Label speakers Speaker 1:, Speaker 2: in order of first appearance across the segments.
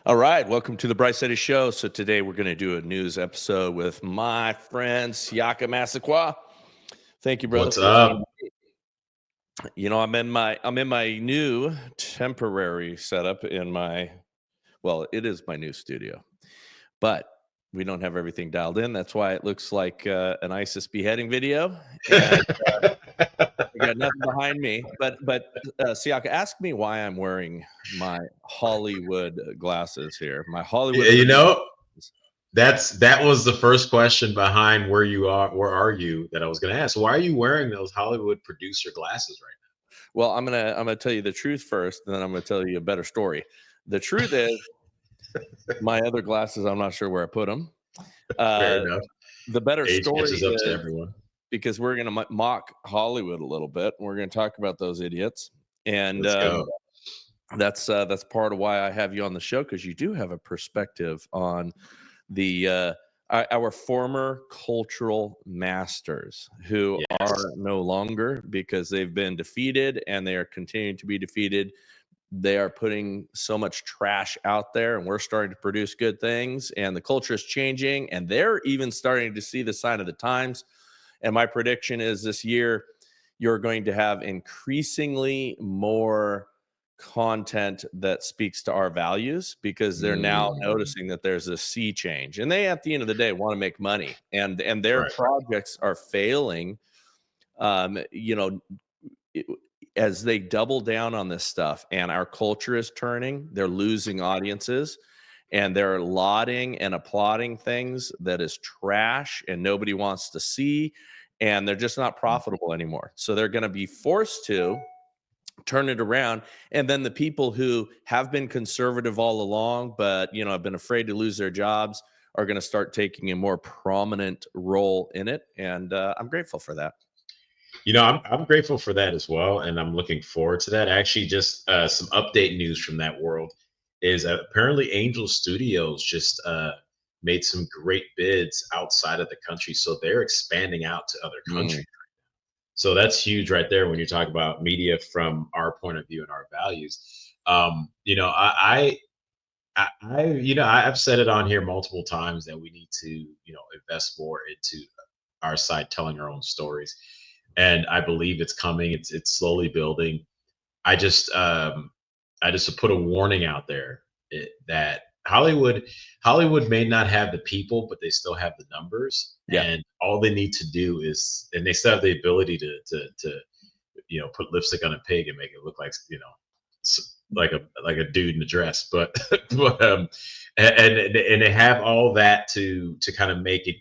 Speaker 1: All right, welcome to the Bryce Eddy Show. So today we're going to do a news episode with my friend Siaka Massaquoi. Thank you, brother.
Speaker 2: What's up?
Speaker 1: I'm in my new temporary setup it is my new studio, but we don't have everything dialed in. That's why it looks like an ISIS beheading video, and I got nothing behind me. But Siaka, ask me why I'm wearing my Hollywood glasses here. My Hollywood.
Speaker 2: You know, that was the first question behind where you are. Where are you? That I was going to ask. Why are you wearing those Hollywood producer glasses right
Speaker 1: Well, I'm gonna tell you the truth first, and then I'm gonna tell you a better story. The truth is, my other glasses, I'm not sure where I put them.
Speaker 2: now? Fair enough.
Speaker 1: The better
Speaker 2: Age
Speaker 1: story
Speaker 2: catches up to
Speaker 1: is
Speaker 2: everyone.
Speaker 1: because we're gonna mock Hollywood a little bit. And we're gonna talk about those idiots, and
Speaker 2: Let's go.
Speaker 1: that's part of why I have you on the show, because you do have a perspective on the our former cultural masters who
Speaker 2: Yes.
Speaker 1: are no longer, because they've been defeated and they are continuing to be defeated. They are putting so much trash out there, and we're starting to produce good things, and the culture is changing, and they're even starting to see the sign of the times. And my prediction is this year you're going to have increasingly more content that speaks to our values, because they're now noticing that there's a sea change, and they, at the end of the day, want to make money, and their
Speaker 2: Right.
Speaker 1: projects are failing. um you know as they double down on this stuff and our culture is turning, they're losing audiences, and they're lauding and applauding things that is trash and nobody wants to see, and they're just not profitable anymore. So they're going to be forced to turn it around. And then the people who have been conservative all along, but have been afraid to lose their jobs, are going to start taking a more prominent role in it. And I'm grateful for that.
Speaker 2: I'm grateful for that as well, and I'm looking forward to that. Actually, just some update news from that world is apparently Angel Studios just made some great bids outside of the country, so they're expanding out to other
Speaker 1: Mm.
Speaker 2: countries. So that's huge right there when you talk about media from our point of view and our values. I've said it on here multiple times that we need to, invest more into our side telling our own stories, and I believe it's coming. It's slowly building. I just I just put a warning out there that Hollywood may not have the people, but they still have the numbers,
Speaker 1: Yeah.
Speaker 2: and all they need to do is, and they still have the ability to put lipstick on a pig and make it look like like a dude in a dress, but and they have all that to kind of make it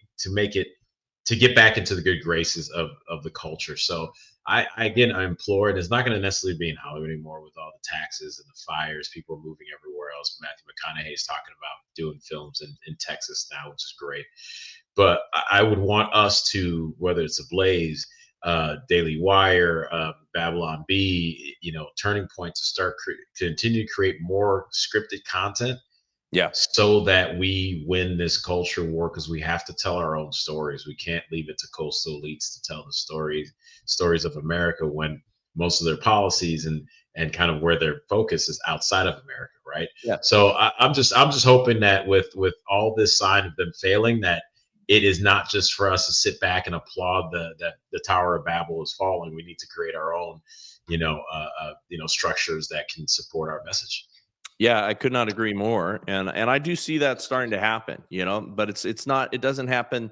Speaker 2: to get back into the good graces of the culture. So I implore, and it's not going to necessarily be in Hollywood anymore with all the taxes and the fires. People are moving everywhere else. Matthew McConaughey is talking about doing films in Texas now, which is great. But I would want us to, whether it's a Blaze, Daily Wire, Babylon B, Turning Point, to continue to create more scripted content.
Speaker 1: Yeah.
Speaker 2: So that we win this culture war, because we have to tell our own stories. We can't leave it to coastal elites to tell the stories of America, when most of their policies and kind of where their focus is outside of America, right?
Speaker 1: Yeah.
Speaker 2: So I'm just hoping that with all this sign of them failing, that it is not just for us to sit back and applaud that the Tower of Babel is falling. We need to create our own, structures that can support our message.
Speaker 1: Yeah, I could not agree more, and I do see that starting to happen, but it doesn't happen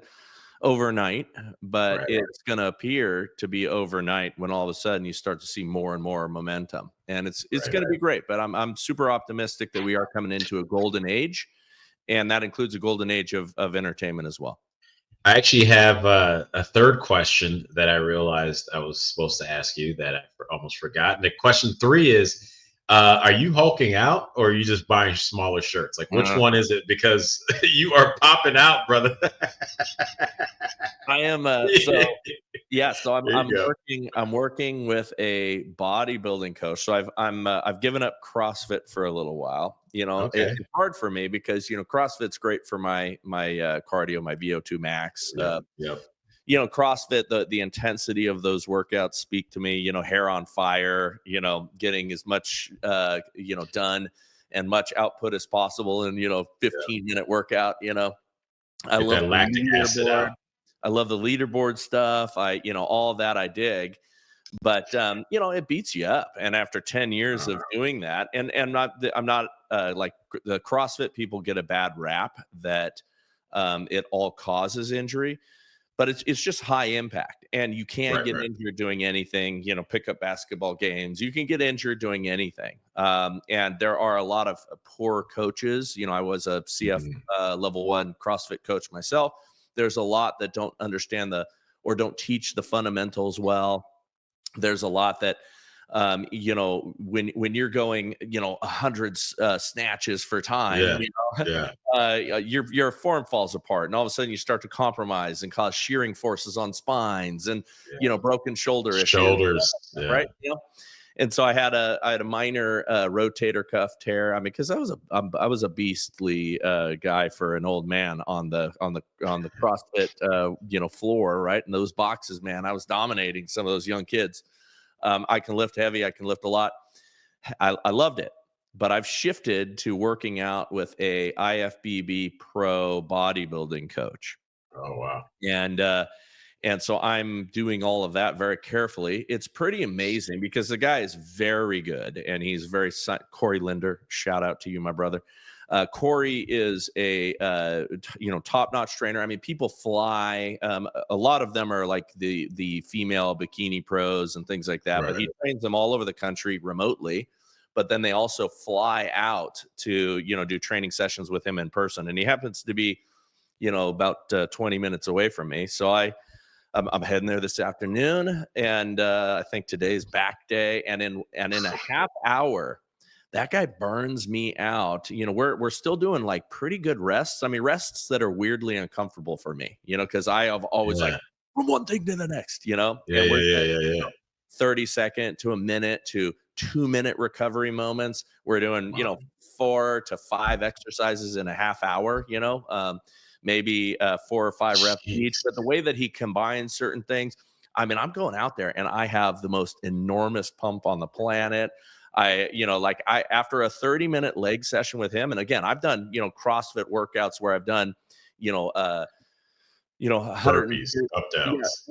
Speaker 1: overnight, but
Speaker 2: Right.
Speaker 1: it's going to appear to be overnight when all of a sudden you start to see more and more momentum, and it's
Speaker 2: Right.
Speaker 1: going to be great. But I'm super optimistic that we are coming into a golden age, and that includes a golden age of entertainment as well.
Speaker 2: I actually have a third question that I realized I was supposed to ask you that I almost forgot. And the question 3 is, are you hulking out, or are you just buying smaller shirts? Like, which one is it? Because you are popping out, brother.
Speaker 1: I am so I'm working with a bodybuilding coach. So I've given up CrossFit for a little while.
Speaker 2: Okay.
Speaker 1: It's hard for me because CrossFit's great for my cardio, my VO2 max.
Speaker 2: Yep.
Speaker 1: CrossFit, the intensity of those workouts speak to me. Hair on fire. Getting as much done and much output as possible in, 15-minute workout. I
Speaker 2: Get
Speaker 1: love
Speaker 2: that
Speaker 1: the
Speaker 2: lactic acid
Speaker 1: leaderboard.
Speaker 2: out.
Speaker 1: I love the leaderboard stuff. All of that I dig. But it beats you up. And after 10 years of doing that, and I'm not like the CrossFit people get a bad rap that it all causes injury, but it's just high impact, and you can
Speaker 2: Right,
Speaker 1: get
Speaker 2: right.
Speaker 1: injured doing anything. Pick up basketball games. You can get injured doing anything. And there are a lot of poor coaches. I was a CF level 1 CrossFit coach myself. There's a lot that don't understand or don't teach the fundamentals well. There's a lot that when you're going 100 snatches for time,
Speaker 2: Yeah, yeah,
Speaker 1: your form falls apart, and all of a sudden you start to compromise and cause shearing forces on spines, and
Speaker 2: yeah.
Speaker 1: broken shoulder issues,
Speaker 2: Shoulders. Yeah.
Speaker 1: right? And so I had a minor rotator cuff tear. I mean, because I was a beastly guy for an old man on the CrossFit floor, right? And those boxes, man, I was dominating some of those young kids. I can lift heavy. I can lift a lot. I loved it, but I've shifted to working out with a IFBB pro bodybuilding coach.
Speaker 2: Oh, wow.
Speaker 1: And so I'm doing all of that very carefully. It's pretty amazing because the guy is very good, and he's Corey Linder. Shout out to you, my brother. Corey is a top-notch trainer. I mean, people fly. A lot of them are like the female bikini pros and things like that.
Speaker 2: Right.
Speaker 1: But he trains them all over the country remotely. But then they also fly out to do training sessions with him in person. And he happens to be about 20 minutes away from me. So I'm heading there this afternoon, and I think today's back day. And in a half hour, that guy burns me out. We're still doing like pretty good rests. I mean, rests that are weirdly uncomfortable for me. Because I have always like from one thing to the next.
Speaker 2: Yeah,
Speaker 1: And we're
Speaker 2: yeah.
Speaker 1: 30-second to a minute to 2-minute recovery moments. We're doing 4 to 5 exercises in a half hour. Maybe 4 or 5 reps each. But the way that he combines certain things, I mean, I'm going out there and I have the most enormous pump on the planet. After a 30-minute leg session with him, and again, I've done, CrossFit workouts where I've done, 100
Speaker 2: burpees, up downs.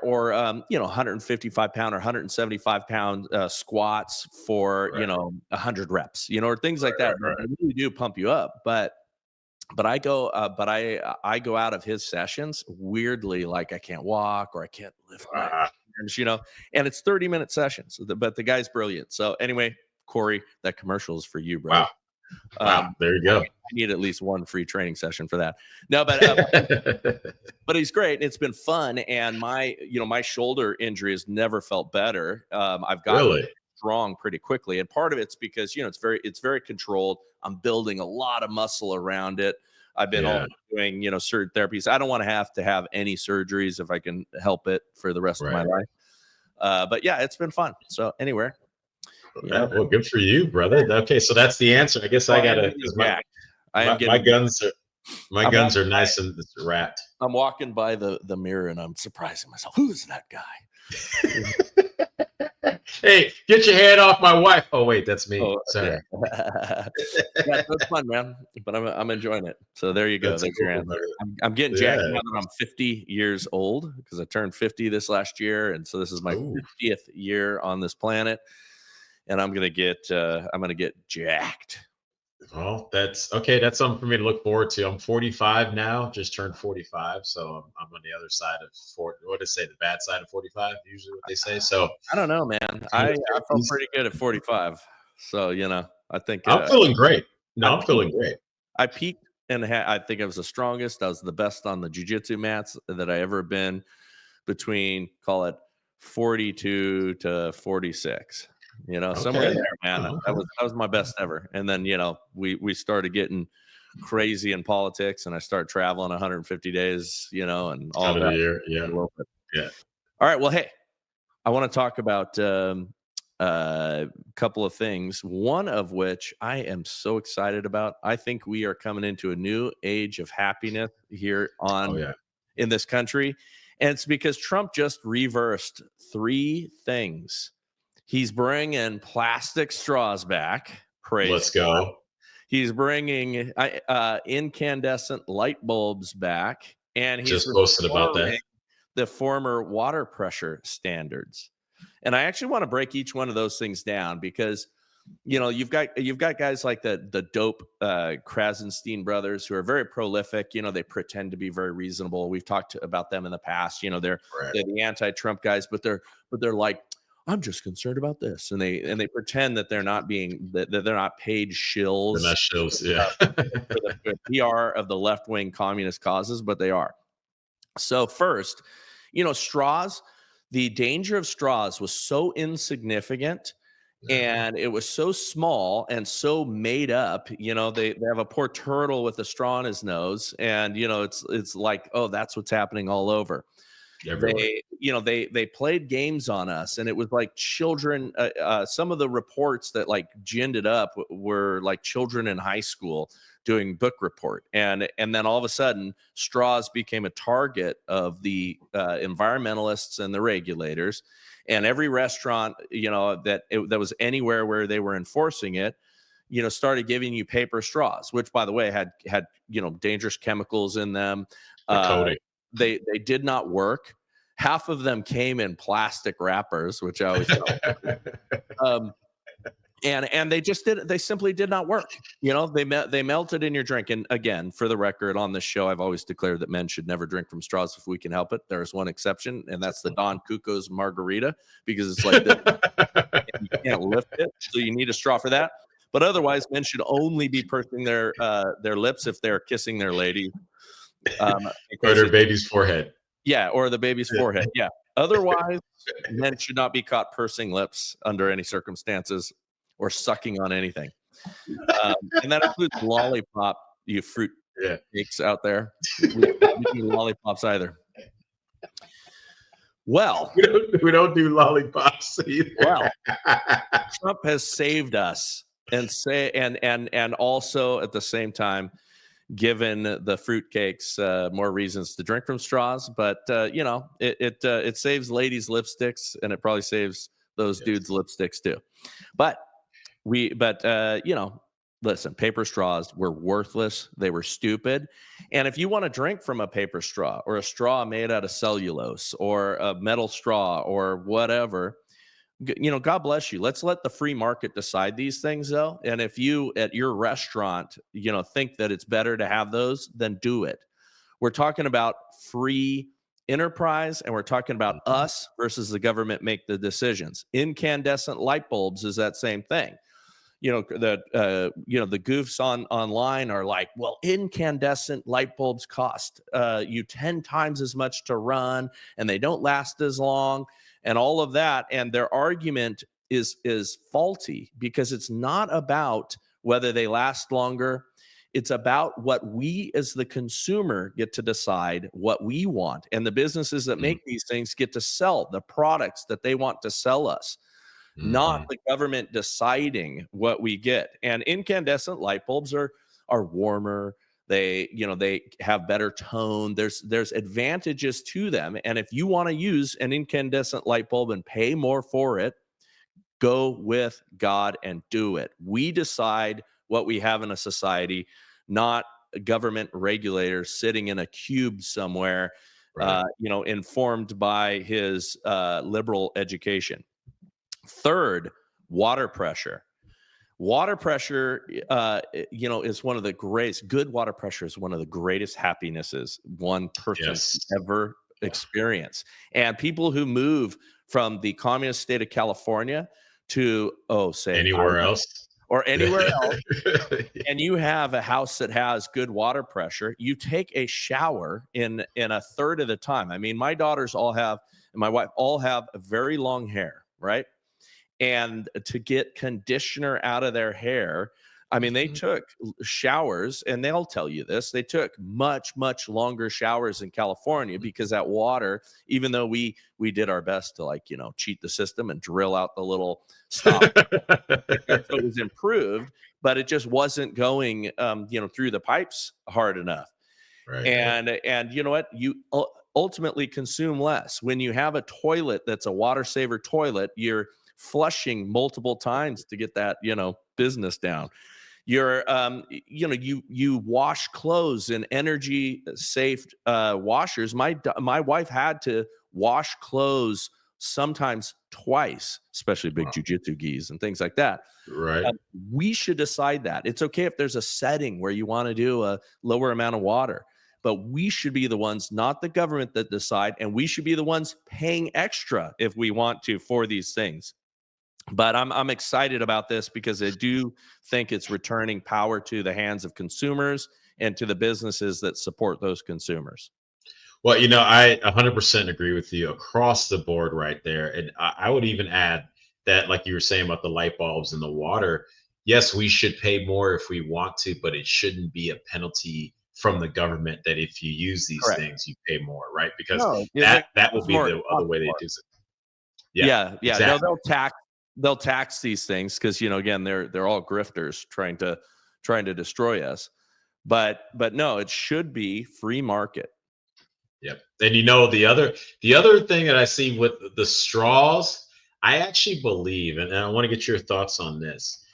Speaker 1: or 155 pound or 175 pound squats for 100 reps, or things like that.
Speaker 2: Right.
Speaker 1: They really do pump you up, but I go out of his sessions weirdly like I can't walk or I can't lift my arms, and it's 30-minute sessions. But the guy's brilliant. So anyway, Corey, that commercial is for you, bro.
Speaker 2: Wow. There you go.
Speaker 1: I need at least one free training session for that. No, but but he's great. It's been fun, and my shoulder injury has never felt better. I've gotten strong pretty quickly, and part of it's because it's very controlled. I'm building a lot of muscle around it. I've been doing certain therapies. I don't want to have any surgeries if I can help it for the rest of my life. But yeah, it's been fun. So anyway,
Speaker 2: well, good for you, brother. Okay, so that's the answer. I guess I gotta. My guns are nice and wrapped.
Speaker 1: I'm walking by the mirror and I'm surprising myself. Who is that guy?
Speaker 2: Hey, get your hand off my wife. Oh wait, that's me.
Speaker 1: Oh,
Speaker 2: sorry.
Speaker 1: Yeah, that's fun, man. But I'm enjoying it. So there you go. That's your answer. I'm getting jacked now that I'm 50 years old because I turned 50 this last year, and so this is my 50th year on this planet, and I'm gonna get jacked.
Speaker 2: Well, that's okay. That's something for me to look forward to. I'm 45 now, just turned 45, so I'm on the other side of 40. What do they say? The bad side of 45, usually what they say. So
Speaker 1: I don't know, man. I felt pretty good at 45. So I think
Speaker 2: I'm feeling great. No, I'm feeling great.
Speaker 1: I peaked and I think I was the strongest. I was the best on the jiu-jitsu mats that I ever been between, call it 42 to 46. Somewhere in there, man. That was my best ever. And then, we started getting crazy in politics, and I started traveling 150 days, and all
Speaker 2: of
Speaker 1: that.
Speaker 2: The year. Yeah.
Speaker 1: All right. Well, hey, I want to talk about a couple of things. One of which I am so excited about. I think we are coming into a new age of happiness here in this country, and it's because Trump just reversed 3 things. He's bringing plastic straws back. Praise
Speaker 2: Let's go.
Speaker 1: He's bringing incandescent light bulbs back, and he's
Speaker 2: Just posted about
Speaker 1: restoring
Speaker 2: that.
Speaker 1: the former water pressure standards. And I actually want to break each one of those things down because you've got guys like the dope Krasenstein brothers who are very prolific. They pretend to be very reasonable. We've talked about them in the past. They're
Speaker 2: Right.
Speaker 1: they're the anti-Trump guys, but they're like, I'm just concerned about this, and they pretend that they're not paid
Speaker 2: The
Speaker 1: shills
Speaker 2: nut shows. Yeah.
Speaker 1: for the PR of the left-wing communist causes, but they are. So first, straws. The danger of straws was so insignificant, and it was so small and so made up. They have a poor turtle with a straw in his nose, and it's like, oh, that's what's happening all over.
Speaker 2: Everywhere.
Speaker 1: They played games on us, and it was like children. Some of the reports that like ginned it up were like children in high school doing book report, and then all of a sudden straws became a target of the environmentalists and the regulators, and every restaurant that was anywhere where they were enforcing it started giving you paper straws, which by the way had dangerous chemicals in them.
Speaker 2: The coating.
Speaker 1: They did not work. Half of them came in plastic wrappers, which I always thought. And they simply did not work. They melted in your drink. And again, for the record, on this show, I've always declared that men should never drink from straws if we can help it. There's one exception, and that's the Don Cuco's margarita, because it's like this, and you can't lift it, so you need a straw for that. But otherwise, men should only be pursing their lips if they're kissing their lady.
Speaker 2: Or their baby's forehead.
Speaker 1: Yeah, or the baby's forehead. Yeah. Otherwise, men should not be caught pursing lips under any circumstances or sucking on anything. And that includes lollipop, you fruit cakes out there. We don't do lollipops either. Well,
Speaker 2: we don't do lollipops either.
Speaker 1: Well, Trump has saved us, and also at the same time given the fruitcakes more reasons to drink from straws. But it saves ladies' lipsticks, and it probably saves those dudes' lipsticks too. But listen, paper straws were worthless. They were stupid. And if you want to drink from a paper straw or a straw made out of cellulose or a metal straw or whatever, God bless you. Let's let the free market decide these things, though. And if you at your restaurant, think that it's better to have those, then do it. We're talking about free enterprise, and we're talking about us versus the government make the decisions. Incandescent light bulbs is that same thing. The goofs online are like, well, incandescent light bulbs cost you 10 times as much to run, and they don't last as long, and all of that. And their argument is faulty, because it's not about whether they last longer. It's about what we as the consumer get to decide what we want, and the businesses that make these things get to sell the products that they want to sell us. Not the government deciding what we get. And incandescent light bulbs are warmer. They have better tone. There's advantages to them. And if you want to use an incandescent light bulb and pay more for it, go with God and do it. We decide what we have in a society, not government regulators sitting in a cube somewhere, informed by his liberal education. Third, water pressure. Water pressure, is one of the greatest. Good water pressure is one of the greatest happinesses one person can ever experience. And people who move from the communist state of California to
Speaker 2: anywhere else,
Speaker 1: and you have a house that has good water pressure, you take a shower in a third of the time. I mean, my daughters and my wife all have very long hair, right? And to get conditioner out of their hair, I mean, they took showers, and they'll tell you this. They took much, much longer showers in California, because that water, even though we did our best to cheat the system and drill out the little stop, so it was improved, but it just wasn't going, through the pipes hard enough.
Speaker 2: Right.
Speaker 1: And you know what? You ultimately consume less when you have a toilet that's a water saver toilet. You're flushing multiple times to get that, business down. You're you wash clothes in energy safe washers. My wife had to wash clothes sometimes twice, especially big
Speaker 2: Wow.
Speaker 1: jujitsu gis and things like that.
Speaker 2: Right.
Speaker 1: We should decide that. It's okay if there's a setting where you want to do a lower amount of water, but we should be the ones, not the government, that decide, and we should be the ones paying extra if we want to for these things. But I'm excited about this because I do think it's returning power to the hands of consumers and to the businesses that support those consumers.
Speaker 2: Well, I 100% agree with you across the board right there. And I would even add that, like you were saying about the light bulbs and the water, yes, we should pay more if we want to, but it shouldn't be a penalty from the government that if you use these
Speaker 1: Correct.
Speaker 2: things, you pay more, right? Because
Speaker 1: No,
Speaker 2: that would
Speaker 1: it's
Speaker 2: be
Speaker 1: more, it
Speaker 2: the other
Speaker 1: costs
Speaker 2: way they
Speaker 1: more.
Speaker 2: do it. Yeah,
Speaker 1: Yeah, yeah. No,
Speaker 2: exactly.
Speaker 1: they'll tax these things because again they're all grifters trying to destroy us. But no, it should be free market.
Speaker 2: Yep. And the other thing that I see with the straws, I actually believe, and I want to get your thoughts on this.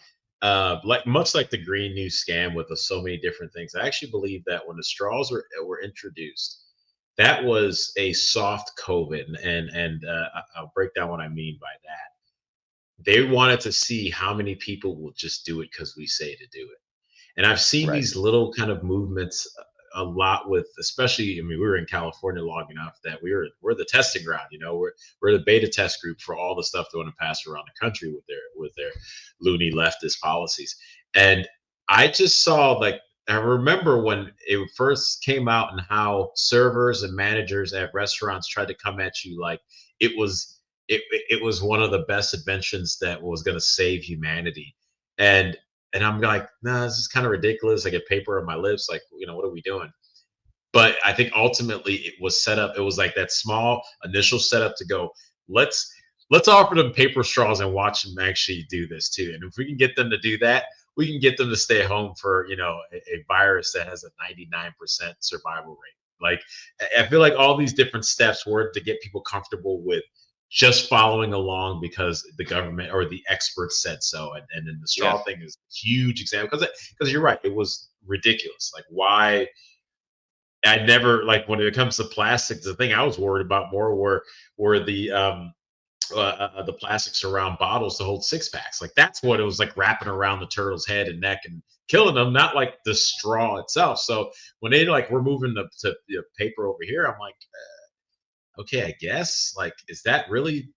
Speaker 2: Like much like the Green New scam with so many different things, I actually believe that when the straws were introduced, that was a soft COVID, and I'll break down what I mean by that. They wanted to see how many people will just do it because we say to do it. And I've seen
Speaker 1: Right.
Speaker 2: these little kind of movements a lot with, especially, I mean, we were in California long enough that we're the testing ground, we're the beta test group for all the stuff they want to pass around the country with their loony leftist policies. And I just saw, like, I remember when it first came out and how servers and managers at restaurants tried to come at you like it was it was one of the best inventions that was going to save humanity. And I'm like, nah, this is kind of ridiculous. I get paper on my lips. Like, what are we doing? But I think ultimately it was set up. It was like that small initial setup to go, let's let's offer them paper straws and watch them actually do this too. And if we can get them to do that, we can get them to stay home for, a virus that has a 99% survival rate. Like, I feel like all these different steps were to get people comfortable with just following along because the government or the experts said so. And then the
Speaker 1: Yeah.
Speaker 2: straw thing is a huge example because you're right, it was ridiculous. Like, why? I never, like, when it comes to plastics, the thing I was worried about more were the plastics around bottles to hold six packs. Like, that's what it was, like, wrapping around the turtle's head and neck and killing them, not like the straw itself. So when they like we're moving to paper over here, I'm like, okay, I guess, like, is that really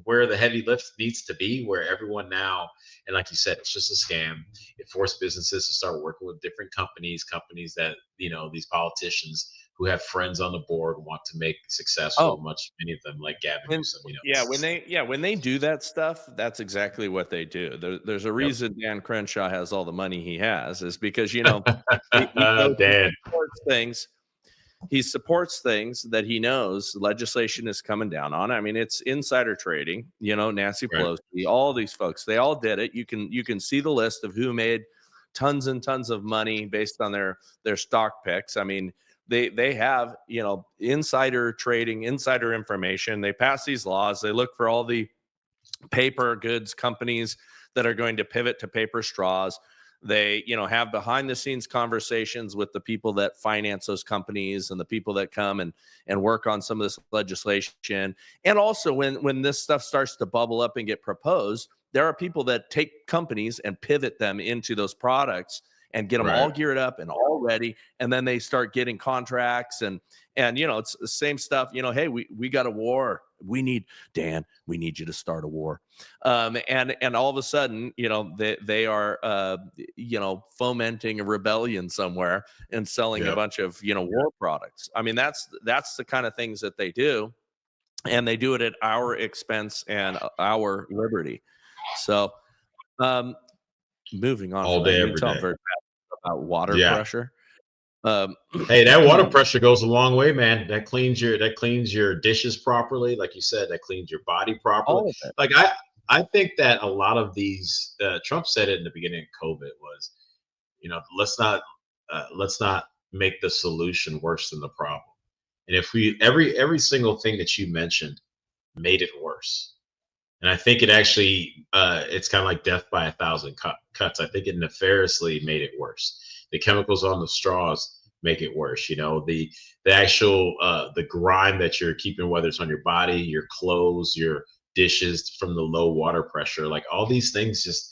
Speaker 2: where the heavy lift needs to be, where everyone now, and like you said, it's just a scam. It forced businesses to start working with different companies that, these politicians who have friends on the board want to make successful,
Speaker 1: Oh,
Speaker 2: many of them, like Gavin
Speaker 1: when
Speaker 2: Newsom.
Speaker 1: yeah, when they do that stuff, that's exactly what they do. There's a
Speaker 2: Yep.
Speaker 1: reason Dan Crenshaw has all the money he has, is because he goes and
Speaker 2: Dan.
Speaker 1: supports things. He supports things that he knows legislation is coming down on. I mean, it's insider trading. Nancy
Speaker 2: Right.
Speaker 1: Pelosi, all these folks, they all did it. You can see the list of who made tons and tons of money based on their stock picks. I mean, they have insider trading, insider information. They pass these laws. They look for all the paper goods companies that are going to pivot to paper straws. They have behind the scenes conversations with the people that finance those companies and the people that come and work on some of this legislation. And also, when this stuff starts to bubble up and get proposed, there are people that take companies and pivot them into those products and get them all
Speaker 2: Right.
Speaker 1: geared up and all ready, and then they start getting contracts. And it's the same stuff. Hey, we got a war. We need you to start a war. And all of a sudden, they are fomenting a rebellion somewhere and selling a
Speaker 2: Yep.
Speaker 1: bunch of war products. I mean, that's the kind of things that they do, and they do it at our expense and our liberty. So, um, moving on
Speaker 2: All
Speaker 1: from that,
Speaker 2: day,
Speaker 1: you can
Speaker 2: every
Speaker 1: tell I'm
Speaker 2: day.
Speaker 1: very passionate about water
Speaker 2: Yeah.
Speaker 1: pressure. Um,
Speaker 2: Hey, that water pressure goes a long way, man. That cleans your dishes properly, like you said. That cleans your body properly.
Speaker 1: all of it.
Speaker 2: Like, I think that a lot of these, Trump said it in the beginning of COVID, was, let's not make the solution worse than the problem. And if we every single thing that you mentioned made it worse, And I think it actually, it's kind of like death by a thousand cuts. I think it nefariously made it worse. The chemicals on the straws make it worse. You know, the actual the grime that you're keeping, whether it's on your body, your clothes, your dishes from the low water pressure, like all these things just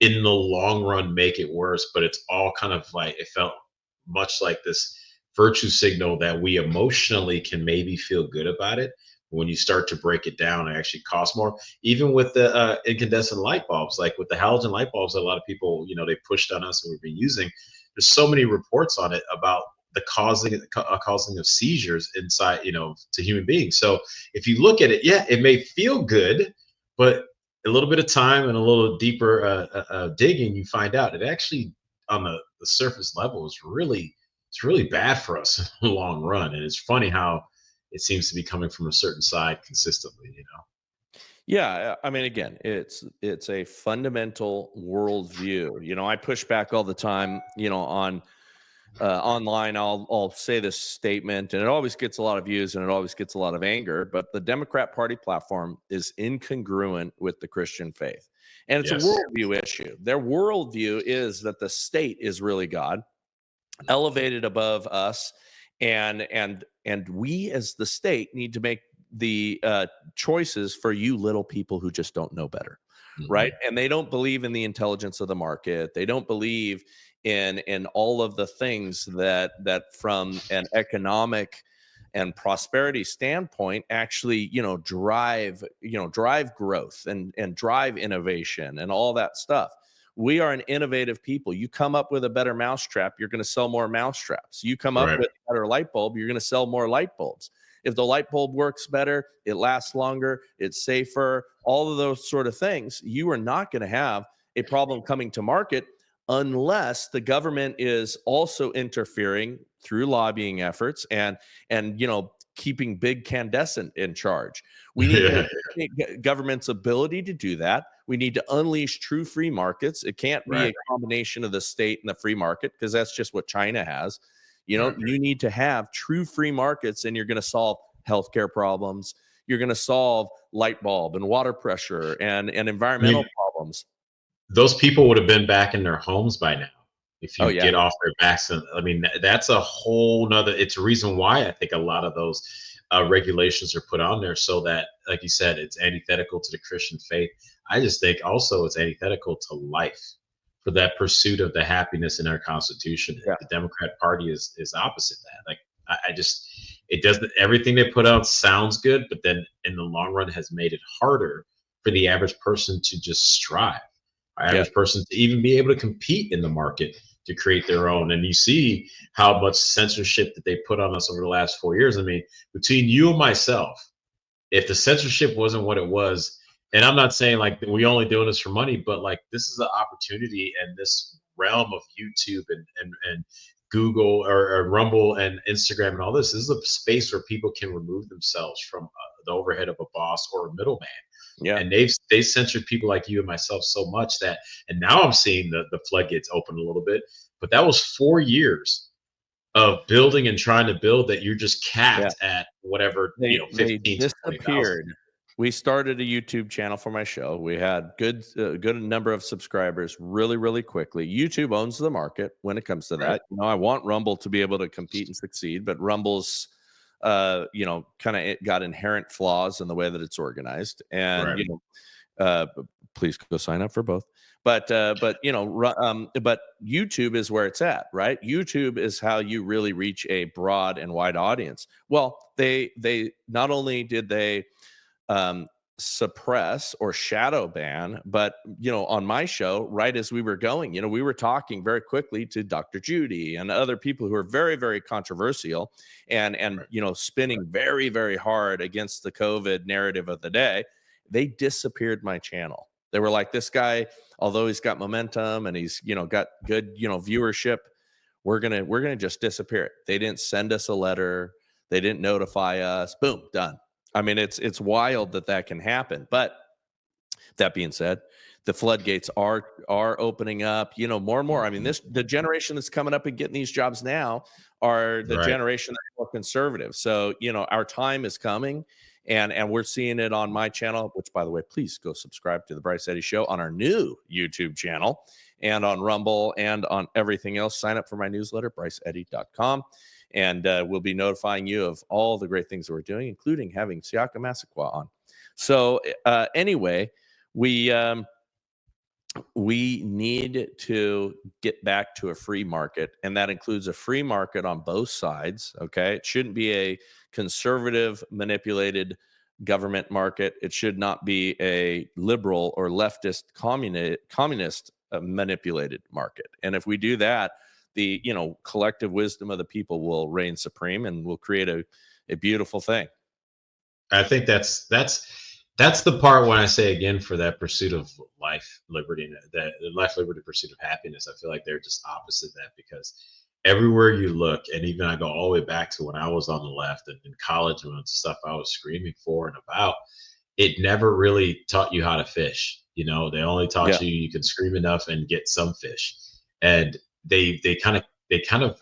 Speaker 2: in the long run make it worse. But it's all kind of like, it felt much like this virtue signal that we emotionally can maybe feel good about it. When you start to break it down, it actually costs more. Even with the incandescent light bulbs, like with the halogen light bulbs, that a lot of people, you know, they pushed on us and we've been using. There's so many reports on it about the causing of seizures inside, you know, to human beings. So if you look at it, yeah, it may feel good, but a little bit of time and a little deeper digging, you find out it actually on the surface level is really, it's really bad for us in the long run. And it's funny how it seems to be coming from a certain side consistently, you know.
Speaker 1: Yeah, I mean, again, it's a fundamental worldview. You know, I push back all the time. You know, on online, I'll say this statement, and it always gets a lot of views, and it always gets a lot of anger. But the Democrat Party platform is incongruent with the Christian faith, and it's a
Speaker 2: Yes.
Speaker 1: worldview issue. Their worldview is that the state is really God, elevated above us, and we as the state need to make the choices for you little people who just don't know better, right?
Speaker 2: Hmm.
Speaker 1: And they don't believe in the intelligence of the market. They don't believe in all of the things that from an economic and prosperity standpoint actually, drive growth and drive innovation and all that stuff. We are an innovative people. You come up with a better mousetrap, you're going to sell more mousetraps. You come up
Speaker 2: Right.
Speaker 1: with a better light bulb, you're going to sell more light bulbs. If the light bulb works better, it lasts longer, it's safer, all of those sort of things, you are not going to have a problem coming to market unless the government is also interfering through lobbying efforts and keeping big candescent in charge. We need to
Speaker 2: Yeah.
Speaker 1: eliminate government's ability to do that. We need to unleash true free markets. It can't be
Speaker 2: Right.
Speaker 1: a combination of the state and the free market because that's just what China has.
Speaker 2: Right.
Speaker 1: You need to have true free markets, and you're going to solve healthcare problems. You're going to solve light bulb and water pressure and
Speaker 2: I
Speaker 1: environmental
Speaker 2: mean,
Speaker 1: problems.
Speaker 2: those people would have been back in their homes by now if
Speaker 1: Oh
Speaker 2: you
Speaker 1: yeah,
Speaker 2: get off their backs. And I mean, that's a whole nother, it's a reason why I think a lot of those regulations are put on there, so that, like you said, it's antithetical to the Christian faith. I just think also it's antithetical to life, for that pursuit of the happiness in our Constitution.
Speaker 1: yeah,
Speaker 2: The Democrat Party is opposite that. Like, I just, it doesn't, everything they put out sounds good, but then in the long run has made it harder for the average person to just strive, our
Speaker 1: yeah,
Speaker 2: average person to even be able to compete in the market, to create their own. And you see how much censorship that they put on us over the last 4 years. I mean, between you and myself, if the censorship wasn't what it was, and I'm not saying like we only doing this for money, but like this is an opportunity, and this realm of YouTube and Google or Rumble and Instagram and all this is a space where people can remove themselves from the overhead of a boss or a middleman.
Speaker 1: yeah.
Speaker 2: And they censored people like you and myself so much that, and now I'm seeing the floodgates open a little bit. But that was 4 years of building and trying to build, that you're just
Speaker 1: Yeah.
Speaker 2: capped at whatever, you know,
Speaker 1: They
Speaker 2: 15 to 20,000.
Speaker 1: disappeared. We started a YouTube channel for my show. We had good number of subscribers really, really quickly. YouTube owns the market when it comes to
Speaker 2: Right.
Speaker 1: that. I want Rumble to be able to compete and succeed, but Rumble's kind of got inherent flaws in the way that it's organized. And
Speaker 2: Right.
Speaker 1: please go sign up for both. But YouTube is where it's at, right? YouTube is how you really reach a broad and wide audience. Well, they not only did they suppress or shadow ban, but on my show, right as we were going, we were talking very quickly to Dr. Judy and other people who are very, very controversial and
Speaker 2: Right.
Speaker 1: spinning very, very hard against the COVID narrative of the day. They disappeared my channel. They were like, this guy, although he's got momentum and he's got good viewership, we're gonna just disappear it. They didn't send us a letter. They didn't notify us. Boom, done. I mean, it's wild that can happen. But that being said, the floodgates are opening up, more and more. I mean,
Speaker 2: Mhm.
Speaker 1: the generation that's coming up and getting these jobs now are the
Speaker 2: Right.
Speaker 1: generation that's more conservative. So, our time is coming. And we're seeing it on my channel, which, by the way, please go subscribe to the Bryce Eddy Show on our new YouTube channel, and on Rumble, and on everything else. Sign up for my newsletter, bryceeddy.com, and we'll be notifying you of all the great things that we're doing, including having Siaka Massaquoi on. So anyway, we need to get back to a free market, and that includes a free market on both sides. Okay, it shouldn't be a conservative manipulated government market. It should not be a liberal or leftist communist manipulated market. And if we do that, the collective wisdom of the people will reign supreme, and will create a beautiful thing.
Speaker 2: I think that's the part when I say, again, for that pursuit of life, liberty, and that life, liberty, pursuit of happiness, I feel like they're just opposite that, because everywhere you look, and even I go all the way back to when I was on the left and in college, and stuff I was screaming for and about, it never really taught you how to fish. They only taught you can scream enough and get some fish. And they kind of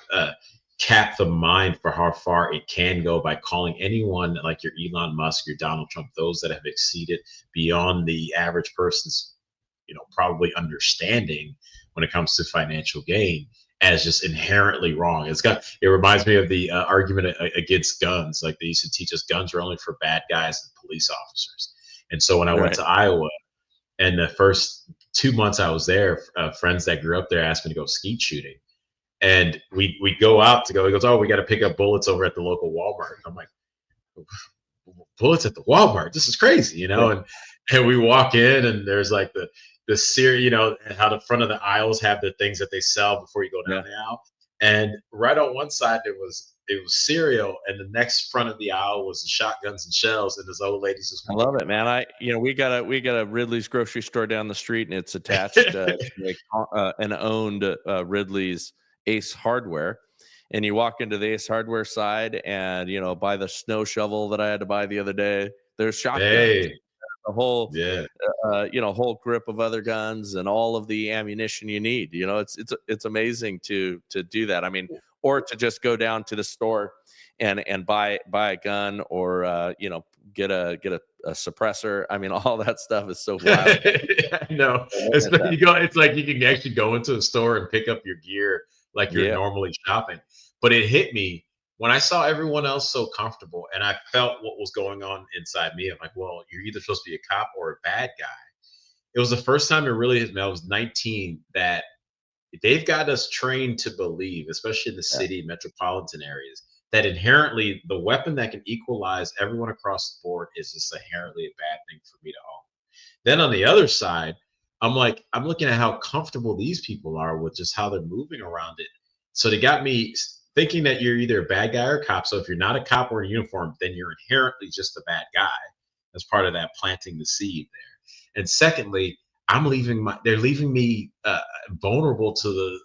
Speaker 2: cap the mind for how far it can go by calling anyone like your Elon Musk, your Donald Trump, those that have exceeded beyond the average person's, probably understanding when it comes to financial gain, as just inherently wrong. It reminds me of the argument against guns. Like, they used to teach us guns are only for bad guys and police officers. And so when I went to Iowa, and the first 2 months I was there, friends that grew up there asked me to go skeet shooting. And we go out to go. He goes, "Oh, we got to pick up bullets over at the local Walmart." I'm like, "Bullets at the Walmart? This is crazy," And we walk in, and there's like the cereal, how the front of the aisles have the things that they sell before you go down the aisle. And right on one side it was cereal, and the next front of the aisle was the shotguns and shells, and this old lady's just.
Speaker 1: I love it, man. We got a Ridley's grocery store down the street, and it's attached to an owned Ridley's Ace Hardware. And you walk into the Ace Hardware side, and by the snow shovel that I had to buy the other day, there's shotguns, a whole whole grip of other guns, and all of the ammunition you need. It's amazing to do that. I mean, or to just go down to the store and buy a gun, or get a suppressor. I mean, all that stuff is so wild.
Speaker 2: No, it's like you can actually go into a store and pick up your gear like you're normally shopping. But it hit me when I saw everyone else so comfortable, and I felt what was going on inside me. I'm like, well, you're either supposed to be a cop or a bad guy. It was the first time it really hit me. I was 19, that they've got us trained to believe, especially in the city metropolitan areas, that inherently the weapon that can equalize everyone across the board is just inherently a bad thing for me to own. Then on the other side, I'm looking at how comfortable these people are with just how they're moving around it. So they got me thinking that you're either a bad guy or a cop. So if you're not a cop or a uniform, then you're inherently just a bad guy. As part of that planting the seed there. And secondly, they're leaving me vulnerable to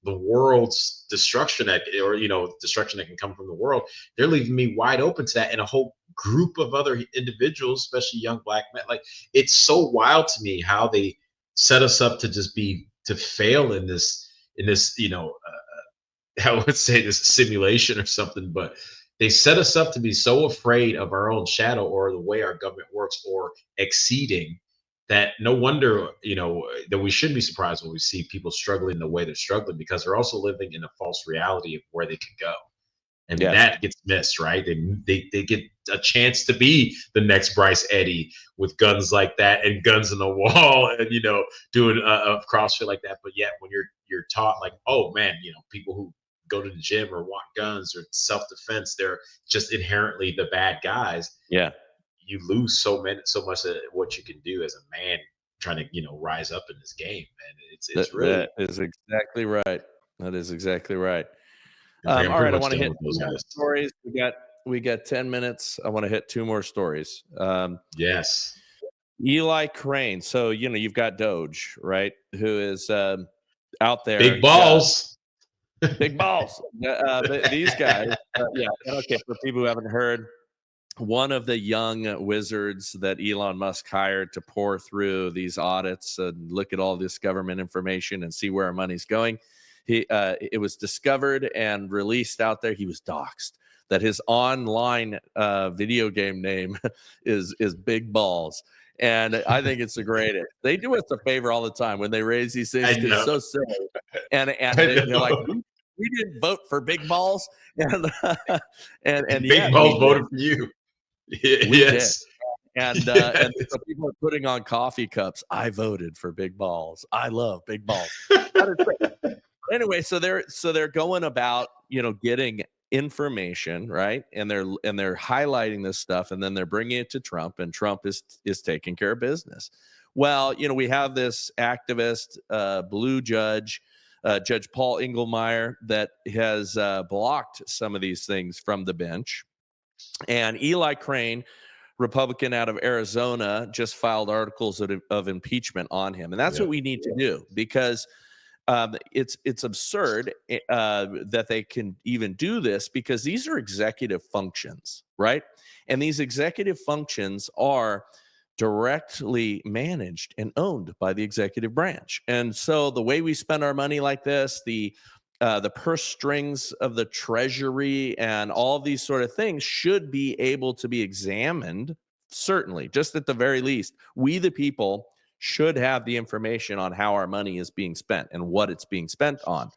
Speaker 2: the world's destruction destruction that can come from the world. They're leaving me wide open to that, and a whole group of other individuals, especially young black men. Like, it's so wild to me how they set us up to fail in this I would say this simulation or something, but they set us up to be so afraid of our own shadow or the way our government works, or exceeding, that no wonder, that we shouldn't be surprised when we see people struggling the way they're struggling, because they're also living in a false reality of where they can go. And that gets missed, right? They get a chance to be the next Bryce Eddy with guns like that and guns on the wall, and doing a CrossFit like that. But yet, when you're taught, like, oh man, people who go to the gym or want guns or self-defense, they're just inherently the bad guys.
Speaker 1: Yeah,
Speaker 2: you lose so much of what you can do as a man trying to rise up in this game, man. It's really.
Speaker 1: That is exactly right. That is exactly right.
Speaker 2: All
Speaker 1: right, I want to hit stories. We got 10 minutes. I want to hit two more stories.
Speaker 2: Yes.
Speaker 1: Eli Crane. So you've got Doge, right? Who is out there?
Speaker 2: Big balls.
Speaker 1: Big balls. These guys. Okay. For people who haven't heard, one of the young wizards that Elon Musk hired to pour through these audits and look at all this government information and see where our money's going. It was discovered and released out there. He was doxxed. that his online video game name is Big Balls. And I think it's the greatest. They do us a favor all the time when they raise these things
Speaker 2: I
Speaker 1: because it's
Speaker 2: know.
Speaker 1: so silly. And
Speaker 2: I
Speaker 1: they're like,
Speaker 2: know.
Speaker 1: we didn't vote for Big Balls, and and
Speaker 2: Big
Speaker 1: yet we
Speaker 2: Balls
Speaker 1: did.
Speaker 2: voted for you.
Speaker 1: We did.
Speaker 2: Yes.
Speaker 1: And
Speaker 2: Yes.
Speaker 1: so people are putting on coffee cups. I voted for Big Balls. I love Big Balls. But it's great. Anyway, so they're going about, getting information, right? And they're highlighting this stuff, and then they're bringing it to Trump, and Trump is taking care of business. Well, we have this activist, blue judge, Judge Paul Engelmeyer, that has blocked some of these things from the bench, and Eli Crane, Republican out of Arizona, just filed articles of impeachment on him, and that's what we need to do, because it's absurd that they can even do this, because these are executive functions, right? And these executive functions are directly managed and owned by the executive branch. And so the way we spend our money like this, the purse strings of the Treasury and all of these sort of things should be able to be examined. Certainly, just at the very least, we the people should have the information on how our money is being spent and what it's being spent on.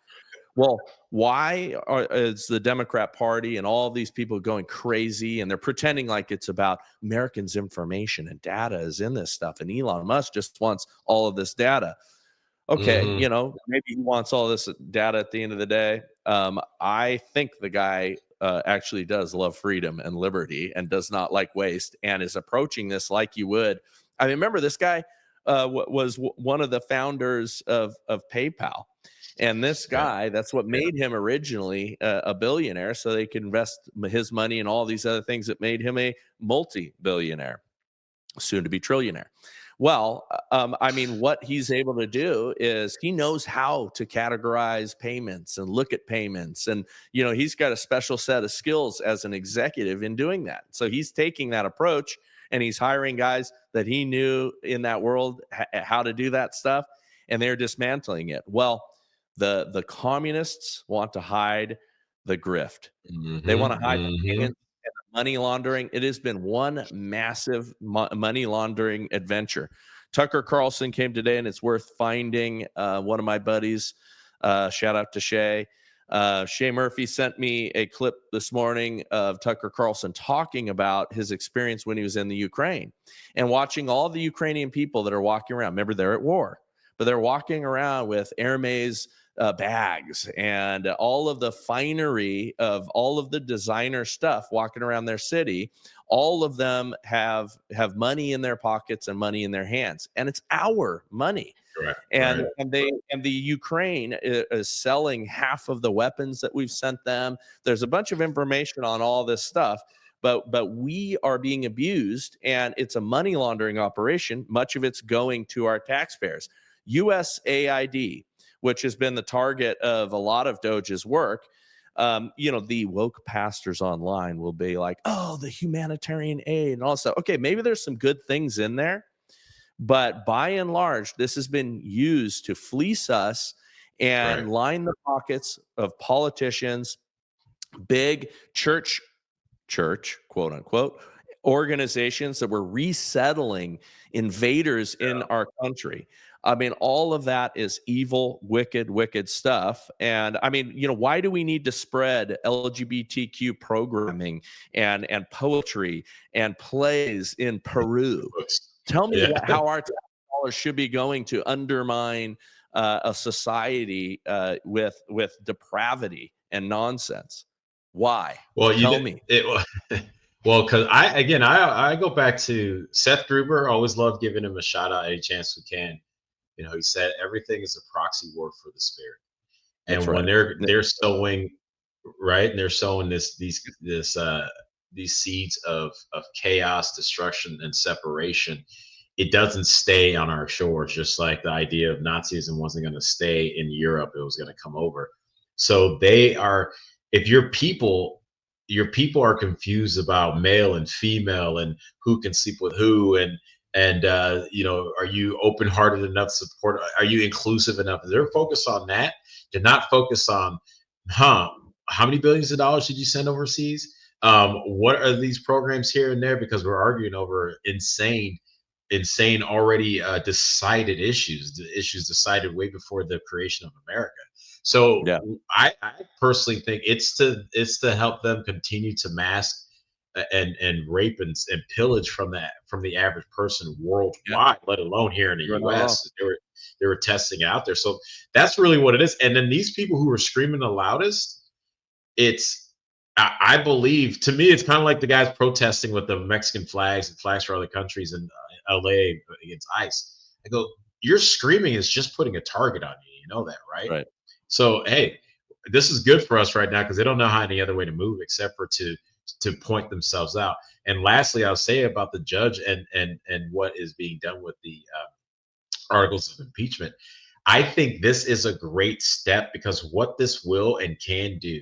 Speaker 1: Well, why is the Democrat Party and all of these people going crazy, and they're pretending like it's about Americans' information and data is in this stuff, and Elon Musk just wants all of this data? Okay, maybe he wants all this data at the end of the day. I think the guy actually does love freedom and liberty and does not like waste, and is approaching this like you would. I mean, remember, this guy was one of the founders of PayPal. And this guy, that's what made him originally a billionaire, so they could invest his money in all these other things that made him a multi-billionaire, soon to be trillionaire. Well, I mean, what he's able to do is he knows how to categorize payments and look at payments. And, he's got a special set of skills as an executive in doing that. So he's taking that approach, and he's hiring guys that he knew in that world how to do that stuff, and they're dismantling it. Well, the communists want to hide the grift. They want to hide the payments and the money laundering. It has been one massive money laundering adventure. Tucker Carlson came today, and it's worth finding. One of my buddies, shout out to Shay. Shay Murphy sent me a clip this morning of Tucker Carlson talking about his experience when he was in the Ukraine, and watching all the Ukrainian people that are walking around. Remember, they're at war, but they're walking around with Hermes bags and all of the finery of all of the designer stuff walking around their city. All of them have money in their pockets and money in their hands, and it's our money.
Speaker 2: Correct.
Speaker 1: And
Speaker 2: Right.
Speaker 1: the Ukraine is selling half of the weapons that we've sent them. There's a bunch of information on all this stuff, but we are being abused, and it's a money laundering operation. Much of it's going to our taxpayers. USAID, which has been the target of a lot of Doge's work. The woke pastors online will be like, oh, the humanitarian aid and all that stuff. Okay, maybe there's some good things in there, but by and large, this has been used to fleece us and line the pockets of politicians, big church, quote unquote, organizations that were resettling invaders in our country. I mean, all of that is evil, wicked stuff. And I mean, why do we need to spread LGBTQ programming and poetry and plays in Peru? Tell me how our tax dollars should be going to undermine a society with depravity and nonsense. Why?
Speaker 2: Well,
Speaker 1: Tell me.
Speaker 2: Well, because I go back to Seth Gruber. I always love giving him a shout out any chance we can. He said everything is a proxy war for the spirit. And
Speaker 1: That's
Speaker 2: when
Speaker 1: right.
Speaker 2: they're sowing, right, and they're sowing these seeds of chaos, destruction, and separation, it doesn't stay on our shores. Just like the idea of Nazism wasn't going to stay in Europe, it was going to come over. So they are. If your people are confused about male and female and who can sleep with who, and are you open-hearted enough to support? Are you inclusive enough? They're focused on that. They're not focused on, how many billions of dollars did you send overseas? What are these programs here and there? Because we're arguing over insane already decided issues, the issues decided way before the creation of America. So
Speaker 1: Yeah.
Speaker 2: I personally think it's to help them continue to mask and rape and pillage from the average person
Speaker 1: Yeah.
Speaker 2: worldwide, let alone here in the
Speaker 1: You're not wrong.
Speaker 2: U.S. They were testing it out there. So that's really what it is. And then these people who were screaming the loudest, it's I believe, to me, it's kind of like the guys protesting with the Mexican flags and flags for other countries in LA against ICE. I go, your screaming is just putting a target on you. You know that, right?
Speaker 1: Right.
Speaker 2: So, hey, this is good for us right now because they don't know how any other way to move except for to point themselves out. And lastly, I'll say about the judge and what is being done with the articles of impeachment. I think this is a great step because what this will and can do,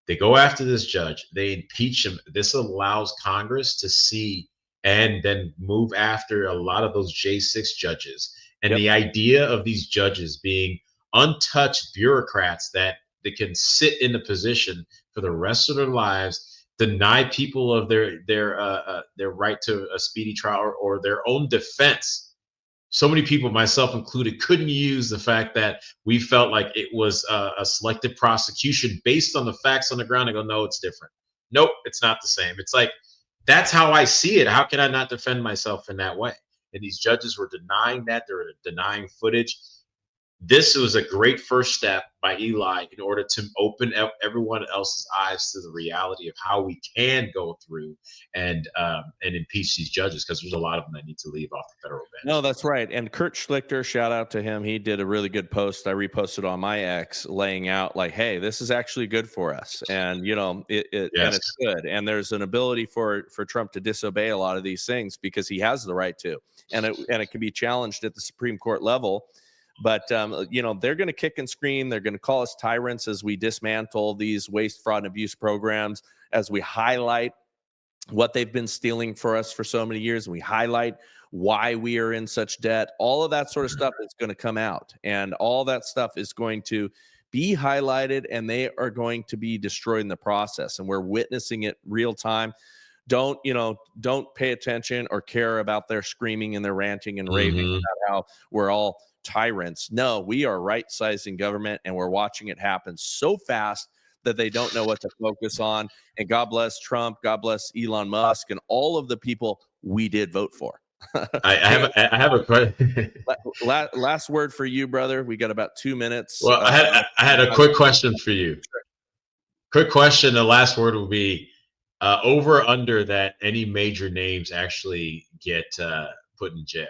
Speaker 2: they go after this judge, they impeach him. This allows Congress to see and then move after a lot of those J6 judges. And
Speaker 1: Yep.
Speaker 2: the idea of these judges being untouched bureaucrats that they can sit in the position for the rest of their lives, deny people of their right to a speedy trial or their own defense. So many people, myself included, couldn't use the fact that we felt like it was a selective prosecution based on the facts on the ground. I go, no, it's different. Nope, it's not the same. It's like, that's how I see it. How can I not defend myself in that way? And these judges were denying that. They were denying footage. This was a great first step by Eli in order to open up everyone else's eyes to the reality of how we can go through and impeach these judges, because there's a lot of them that need to leave off the federal bench.
Speaker 1: No, that's right. And Kurt Schlichter, shout out to him. He did a really good post. I reposted on my X, laying out like, hey, this is actually good for us. And, you know, and it's good. And there's an ability for Trump to disobey a lot of these things because he has the right to, and it can be challenged at the Supreme Court level. But, you know, they're going to kick and scream. They're going to call us tyrants as we dismantle these waste, fraud, and abuse programs, as we highlight what they've been stealing for us for so many years. And we highlight why we are in such debt. All of that sort of stuff is going to come out, and all that stuff is going to be highlighted, and they are going to be destroyed in the process. And we're witnessing it real time. Don't pay attention or care about their screaming and their ranting and raving about how we're all tyrants. No, we are right-sizing government, and we're watching it happen so fast that they don't know what to focus on. And God bless Trump, God bless Elon Musk, and all of the people we did vote for.
Speaker 2: I have a question.
Speaker 1: Last word for you, brother. We got about 2 minutes.
Speaker 2: Well, I had a quick question for you. Quick question. The last word will be over under that any major names actually get put in jail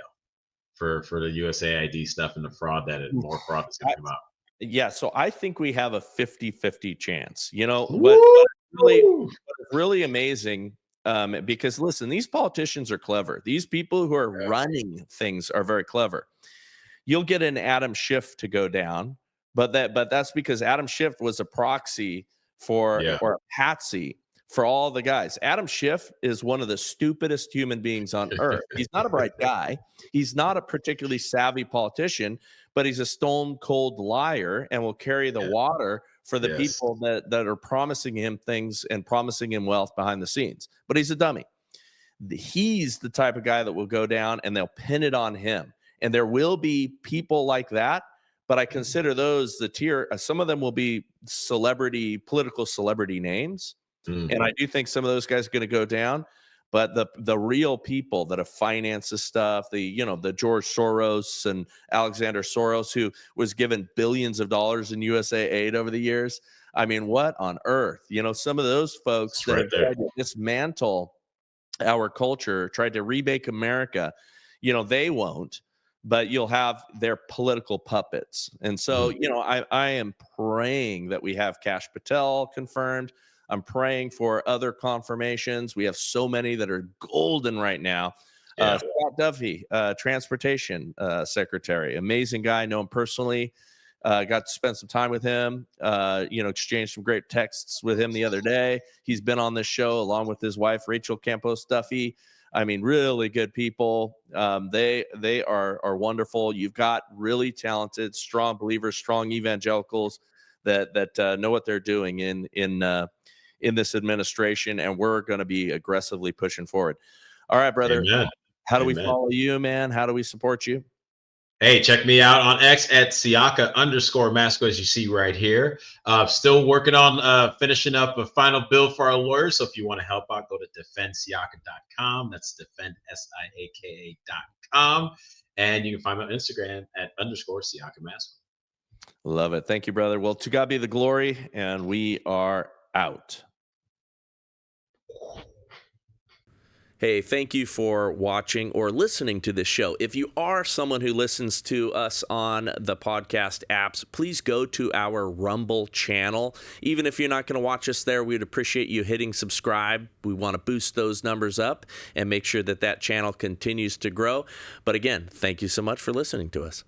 Speaker 2: for the USAID stuff and the fraud more fraud that's going to come out.
Speaker 1: Yeah, so I think we have a 50-50 chance. You know, what's really amazing, because listen, these politicians are clever. These people who are running things are very clever. You'll get an Adam Schiff to go down, but that's because Adam Schiff was a proxy or a patsy for all the guys. Adam Schiff is one of the stupidest human beings on earth. He's not a bright guy. He's not a particularly savvy politician, but he's a stone cold liar and will carry the water for the people that are promising him things and promising him wealth behind the scenes. But he's a dummy. He's the type of guy that will go down, and they'll pin it on him. And there will be people like that, but I consider those the tier. Some of them will be political celebrity names. And I do think some of those guys are going to go down, but the real people that have financed this stuff, the George Soros and Alexander Soros, who was given billions of dollars in USA aid over the years. I mean, what on earth? Some of those folks that have tried to dismantle our culture, tried to remake America, they won't, but you'll have their political puppets. And so, I am praying that we have Kash Patel confirmed. I'm praying for other confirmations. We have so many that are golden right now. Scott Duffy, transportation secretary, amazing guy. Know him personally. Got to spend some time with him. Exchanged some great texts with him the other day. He's been on this show along with his wife, Rachel Campos Duffy. I mean, really good people. They are wonderful. You've got really talented, strong believers, strong evangelicals that know what they're doing in in this administration, and we're going to be aggressively pushing forward. All right, brother.
Speaker 2: Amen.
Speaker 1: How do we
Speaker 2: Amen.
Speaker 1: follow you, man? How do we support you?
Speaker 2: Hey, check me out on X at Siaka_Masquoi, as you see right here. Still working on finishing up a final bill for our lawyers. So if you want to help out, go to defendsiaka.com. That's defendsiaka.com. And you can find me on Instagram at _Siaka Masquoi.
Speaker 1: Love it. Thank you, brother. Well, to God be the glory, and we are out. Hey, thank you for watching or listening to this show. If you are someone who listens to us on the podcast apps, please go to our Rumble channel. Even if you're not going to watch us there, we'd appreciate you hitting subscribe. We want to boost those numbers up and make sure that that channel continues to grow. But again, thank you so much for listening to us.